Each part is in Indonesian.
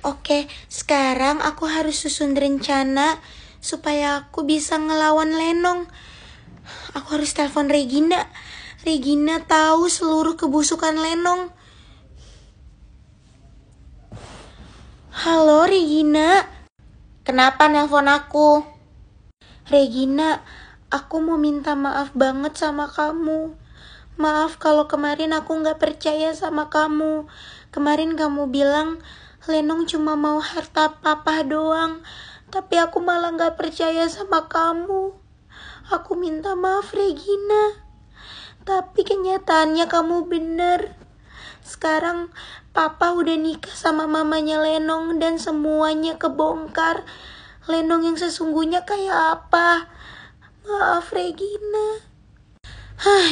Oke, sekarang aku harus susun rencana supaya aku bisa ngelawan Lenong. Aku harus telepon Regina. Regina tahu seluruh kebusukan Lenong. Halo Regina. Kenapa nelpon aku? Regina, aku mau minta maaf banget sama kamu. Maaf kalau kemarin aku gak percaya sama kamu. Kemarin kamu bilang Lenong cuma mau harta papa doang. Tapi aku malah gak percaya sama kamu. Aku minta maaf Regina. Tapi kenyataannya kamu bener. Sekarang papa udah nikah sama mamanya Lenong dan semuanya kebongkar. Lenong yang sesungguhnya kayak apa? Maaf Regina.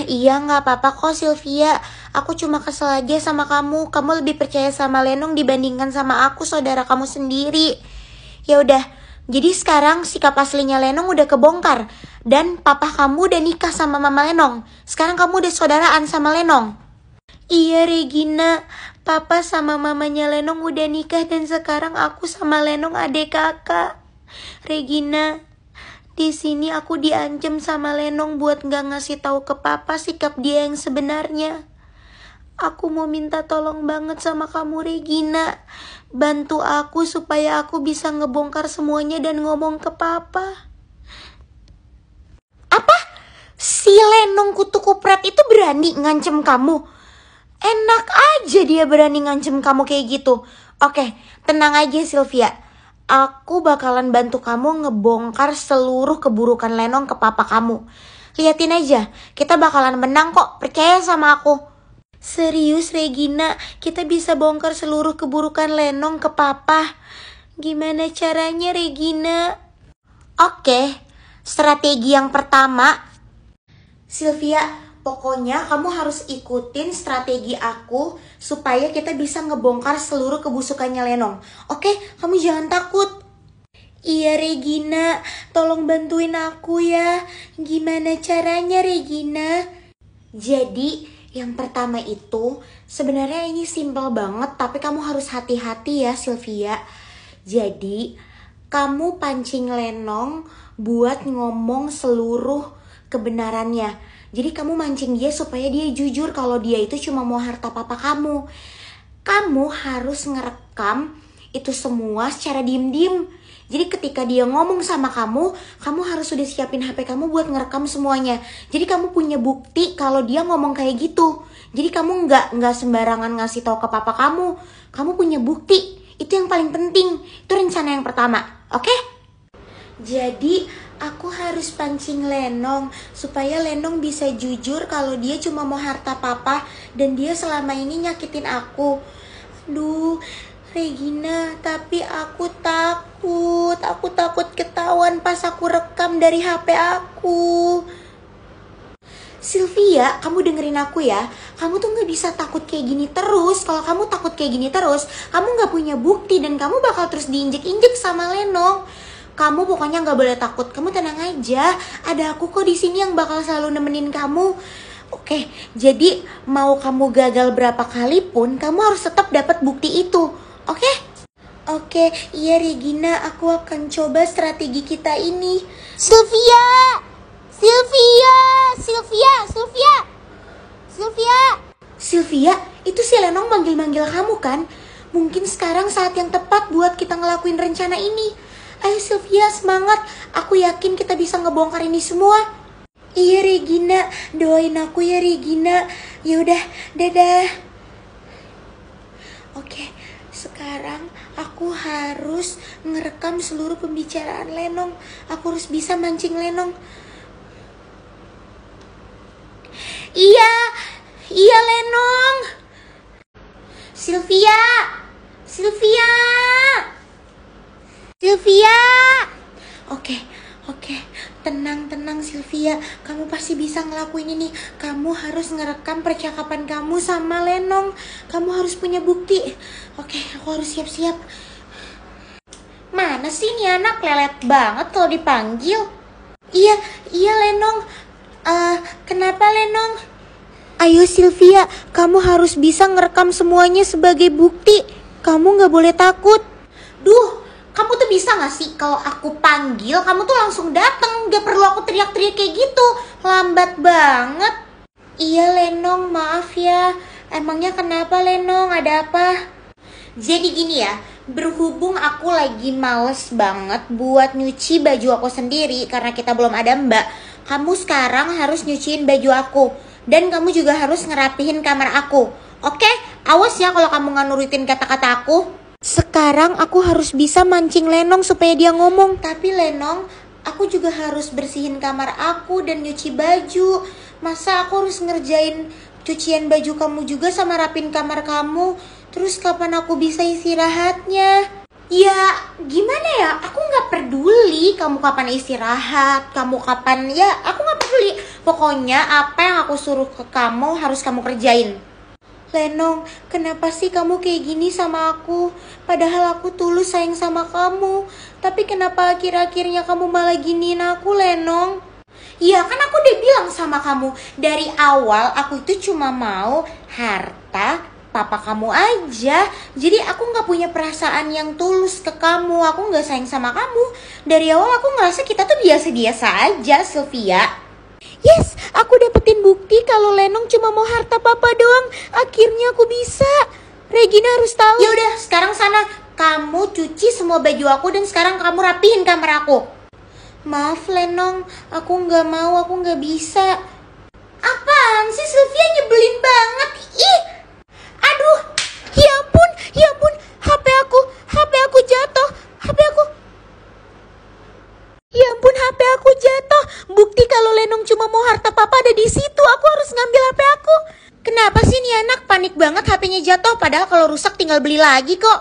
Iya gak apa-apa kok Sylvia. Aku cuma kesel aja sama kamu. Kamu lebih percaya sama Lenong dibandingkan sama aku, saudara kamu sendiri. Ya udah, jadi sekarang sikap aslinya Lenong udah kebongkar. Dan papa kamu udah nikah sama mama Lenong. Sekarang kamu udah saudaraan sama Lenong. Iya Regina, papa sama mamanya Lenong udah nikah dan sekarang aku sama Lenong adik kakak. Regina, di sini aku diancam sama Lenong buat gak ngasih tahu ke papa sikap dia yang sebenarnya. Aku mau minta tolong banget sama kamu Regina. Bantu aku supaya aku bisa ngebongkar semuanya dan ngomong ke papa. Apa? Si Lenong kutu kupret itu berani ngancem kamu? Enak aja dia berani ngancem kamu kayak gitu. Oke, tenang aja Sylvia. Aku bakalan bantu kamu ngebongkar seluruh keburukan Lenong ke papa kamu. Liatin aja, kita bakalan menang kok, percaya sama aku. Serius Regina, kita bisa bongkar seluruh keburukan Lenong ke papa. Gimana caranya Regina? Oke, strategi yang pertama, Sylvia, pokoknya kamu harus ikutin strategi aku supaya kita bisa ngebongkar seluruh kebusukannya Lenong. Oke, kamu jangan takut. Iya Regina, tolong bantuin aku ya. Gimana caranya Regina? Jadi yang pertama itu sebenarnya ini simple banget, tapi kamu harus hati-hati ya Sylvia. Jadi kamu pancing Lenong buat ngomong seluruh kebenarannya. Jadi kamu mancing dia supaya dia jujur kalau dia itu cuma mau harta papa kamu. Kamu harus ngerekam itu semua secara diem-diem. Jadi ketika dia ngomong sama kamu harus sudah siapin HP kamu buat ngerekam semuanya. Jadi kamu punya bukti kalau dia ngomong kayak gitu. Jadi kamu nggak sembarangan ngasih tahu ke papa kamu. Kamu punya bukti. Itu yang paling penting. Itu rencana yang pertama. Oke? Jadi aku harus pancing Lenong supaya Lenong bisa jujur kalau dia cuma mau harta papa dan dia selama ini nyakitin aku. Aduh, Regina, tapi aku takut. Aku takut ketahuan pas aku rekam dari HP aku. Sylvia, kamu dengerin aku ya. Kamu tuh gak bisa takut kayak gini terus. Kalau kamu takut kayak gini terus, kamu gak punya bukti dan kamu bakal terus diinjek-injek sama Lenong. Kamu pokoknya nggak boleh takut. Kamu tenang aja. Ada aku kok di sini yang bakal selalu nemenin kamu. Oke, jadi mau kamu gagal berapa kali pun, kamu harus tetap dapat bukti itu. Oke? Oke, iya Regina, aku akan coba strategi kita ini. Sylvia! Sylvia! Sylvia! Sylvia! Sylvia! Sylvia, itu si Lenong manggil-manggil kamu kan? Mungkin sekarang saat yang tepat buat kita ngelakuin rencana ini. Ayo Sylvia, semangat. Aku yakin kita bisa ngebongkar ini semua. Iya Regina, doain aku ya Regina. Yaudah, dadah. Oke, sekarang aku harus ngerekam seluruh pembicaraan Lenong. Aku harus bisa mancing Lenong. Iya Lenong. Sylvia. Oke, tenang Sylvia, kamu pasti bisa ngelakuin ini. Kamu harus ngerekam percakapan kamu sama Lenong. Kamu harus punya bukti. Oke, aku harus siap-siap. Mana sih ini anak, lelet banget kalau dipanggil. Iya Lenong. Kenapa Lenong? Ayo Sylvia, kamu harus bisa ngerekam semuanya sebagai bukti. Kamu gak boleh takut. Duh, kamu tuh bisa gak sih kalau aku panggil kamu tuh langsung datang, gak perlu aku teriak-teriak kayak gitu. Lambat banget. Iya Lenong, maaf ya. Emangnya kenapa Lenong, ada apa? Jadi gini ya, berhubung aku lagi males banget buat nyuci baju aku sendiri karena kita belum ada mbak, kamu sekarang harus nyuciin baju aku. Dan kamu juga harus ngerapihin kamar aku. Oke? Awas ya kalau kamu gak nurutin kata-kata aku. Sekarang aku harus bisa mancing Lenong supaya dia ngomong. Tapi Lenong, aku juga harus bersihin kamar aku dan nyuci baju. Masa aku harus ngerjain cucian baju kamu juga sama rapin kamar kamu? Terus kapan aku bisa istirahatnya? Ya gimana ya, aku gak peduli kamu kapan istirahat, kamu kapan, ya aku gak peduli. Pokoknya apa yang aku suruh ke kamu harus kamu kerjain. Lenong, kenapa sih kamu kayak gini sama aku? Padahal aku tulus sayang sama kamu. Tapi kenapa akhir-akhirnya kamu malah giniin aku, Lenong? Ya kan aku udah bilang sama kamu dari awal, aku itu cuma mau harta papa kamu aja. Jadi aku gak punya perasaan yang tulus ke kamu. Aku gak sayang sama kamu. Dari awal aku ngerasa kita tuh biasa-biasa aja, Sylvia. Yes, aku dapetin bukti kalau Lenong cuma mau harta papa doang. Akhirnya aku bisa. Regina harus tahu. Ya udah, sekarang sana kamu cuci semua baju aku dan sekarang kamu rapihin kamar aku. Maaf Lenong, aku nggak mau, aku nggak bisa. Apaan sih Sylvia, nyebelin banget. Ih, aduh, ya ampun, HP aku jatuh, HP aku. Ya ampun, HP aku jatuh. Bukti kalau Lenong cuma mau harta papa ada di situ. Aku harus ngambil HP aku. Kenapa sih nih anak panik banget HP-nya jatuh? Padahal kalau rusak tinggal beli lagi kok.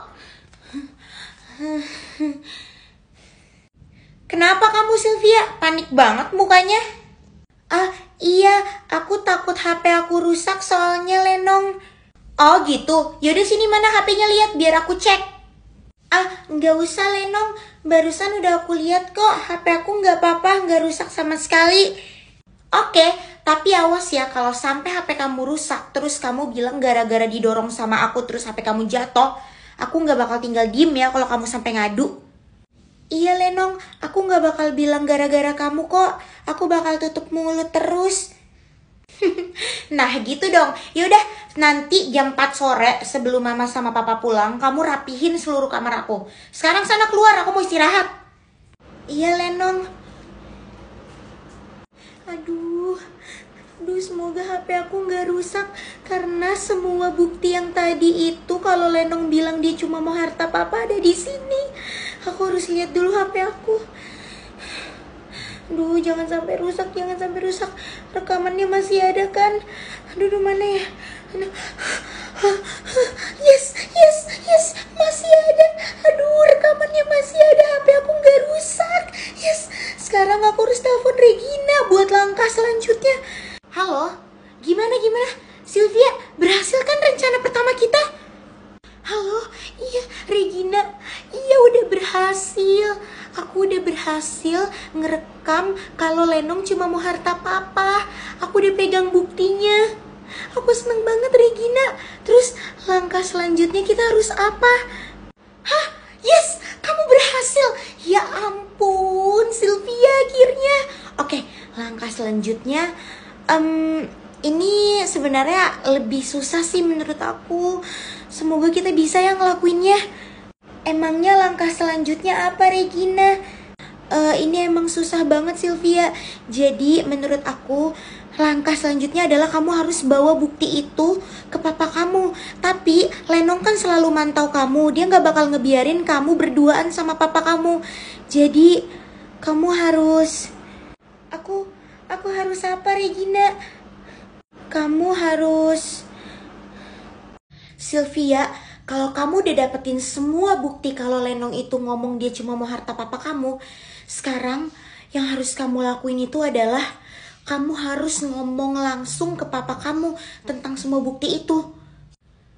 Kenapa kamu Sylvia? Panik banget mukanya. Ah iya, aku takut HP aku rusak soalnya Lenong. Oh gitu, yaudah sini mana HP-nya, lihat biar aku cek. Ah, nggak usah Lenong, barusan udah aku lihat kok, HP aku nggak apa-apa, nggak rusak sama sekali. Oke, tapi awas ya kalau sampai HP kamu rusak, terus kamu bilang gara-gara didorong sama aku terus HP kamu jatuh, aku nggak bakal tinggal diem ya kalau kamu sampai ngadu. Iya Lenong, aku nggak bakal bilang gara-gara kamu kok, aku bakal tutup mulut terus. Nah gitu dong. Yaudah, nanti jam 4 sore sebelum mama sama papa pulang, kamu rapihin seluruh kamar aku. Sekarang sana keluar, aku mau istirahat. Iya Lenong. Aduh, semoga HP aku gak rusak. Karena semua bukti yang tadi itu kalau Lenong bilang dia cuma mau harta papa ada di sini. Aku harus lihat dulu HP aku. Aduh, jangan sampai rusak. Rekamannya masih ada kan? Aduh, mana ya? Aduh. Yes, masih ada. Aduh, rekamannya masih ada. HP aku nggak rusak. Yes, sekarang aku harus telepon Regina buat langkah selanjutnya. Halo, gimana? Sylvia, berhasil kan rencana pertama kita? Halo, iya Regina, iya udah berhasil. Aku udah berhasil ngerekam kalau Lenong cuma mau harta papa. Aku udah pegang buktinya. Aku seneng banget Regina. Terus langkah selanjutnya kita harus apa? Hah? Yes, kamu berhasil. Ya ampun, Sylvia akhirnya. Oke, langkah selanjutnya ini sebenarnya lebih susah sih menurut aku. Semoga kita bisa ya ngelakuinnya. Emangnya langkah selanjutnya apa Regina? Ini emang susah banget Sylvia. Jadi menurut aku langkah selanjutnya adalah kamu harus bawa bukti itu ke papa kamu. Tapi Lenong kan selalu mantau kamu. Dia gak bakal ngebiarin kamu berduaan sama papa kamu. Jadi kamu harus... Aku harus apa Regina? Kamu harus... Sylvia, kalau kamu udah dapetin semua bukti kalau Lenong itu ngomong dia cuma mau harta papa kamu, sekarang yang harus kamu lakuin itu adalah kamu harus ngomong langsung ke papa kamu tentang semua bukti itu.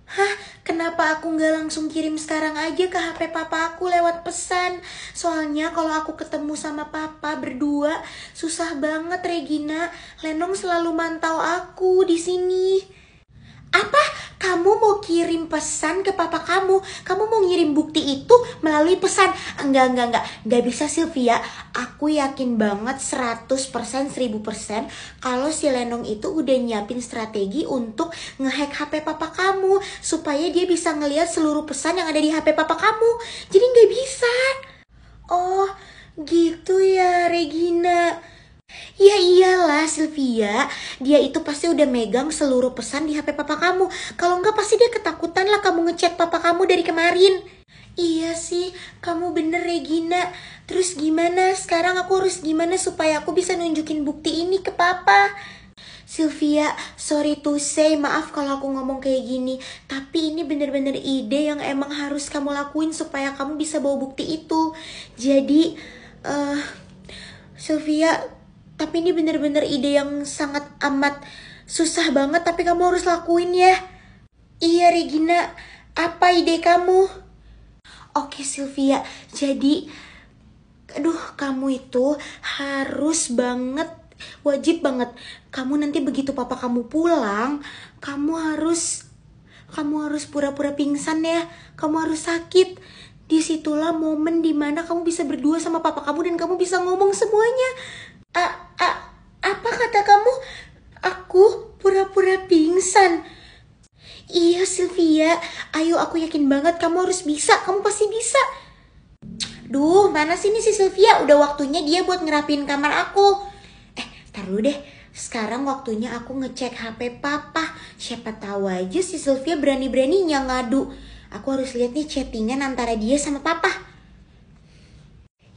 Hah? Kenapa aku nggak langsung kirim sekarang aja ke HP papa aku lewat pesan? Soalnya kalau aku ketemu sama papa berdua susah banget Regina. Lenong selalu mantau aku di sini. Apa? Kamu mau kirim pesan ke papa kamu? Kamu mau ngirim bukti itu melalui pesan? Enggak. Enggak bisa Sylvia. Aku yakin banget 100%, 1000% kalau si Lenong itu udah nyiapin strategi untuk ngehack HP papa kamu. Supaya dia bisa ngelihat seluruh pesan yang ada di HP papa kamu. Jadi nggak bisa. Oh, gitu ya Regina. Ya iyalah Sylvia, dia itu pasti udah megang seluruh pesan di HP papa kamu. Kalau enggak pasti dia ketakutan lah kamu ngechat papa kamu dari kemarin. Iya sih, kamu bener Regina. Terus gimana? Sekarang aku harus gimana supaya aku bisa nunjukin bukti ini ke papa? Sylvia, sorry to say, maaf kalau aku ngomong kayak gini. Tapi ini bener-bener ide yang emang harus kamu lakuin supaya kamu bisa bawa bukti itu. Jadi, Sylvia, tapi ini bener-bener ide yang sangat amat susah banget, tapi kamu harus lakuin ya. Iya Regina, apa ide kamu? Oke Sylvia, jadi kamu itu harus banget, wajib banget. Kamu nanti begitu papa kamu pulang, kamu harus pura-pura pingsan ya. Kamu harus sakit. Disitulah momen dimana kamu bisa berdua sama papa kamu dan kamu bisa ngomong semuanya. Apa kata kamu? Aku pura-pura pingsan. Iya Sylvia, ayo aku yakin banget kamu harus bisa, kamu pasti bisa. Duh, mana sih nih si Sylvia? Udah waktunya dia buat ngerapin kamar aku. Tar dulu deh, sekarang waktunya aku ngecek HP papa. Siapa tahu aja si Sylvia berani-beraninya ngadu. Aku harus lihat nih chattingan antara dia sama papa.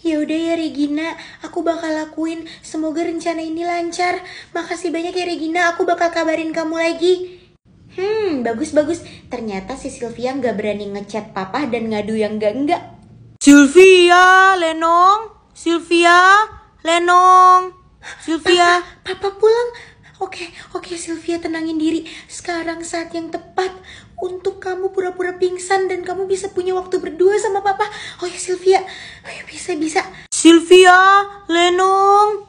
Ya udah ya Regina, aku bakal lakuin. Semoga rencana ini lancar. Makasih banyak ya Regina, aku bakal kabarin kamu lagi. Bagus. Ternyata si Sylvia nggak berani ngechat papa dan ngadu yang enggak. Sylvia, Lenong. Papa pulang. Oke Sylvia, tenangin diri. Sekarang saat yang tepat untuk kamu pura-pura pingsan dan kamu bisa punya waktu berdua sama papa. Oh ya Sylvia, ayo bisa. Sylvia, Lenong.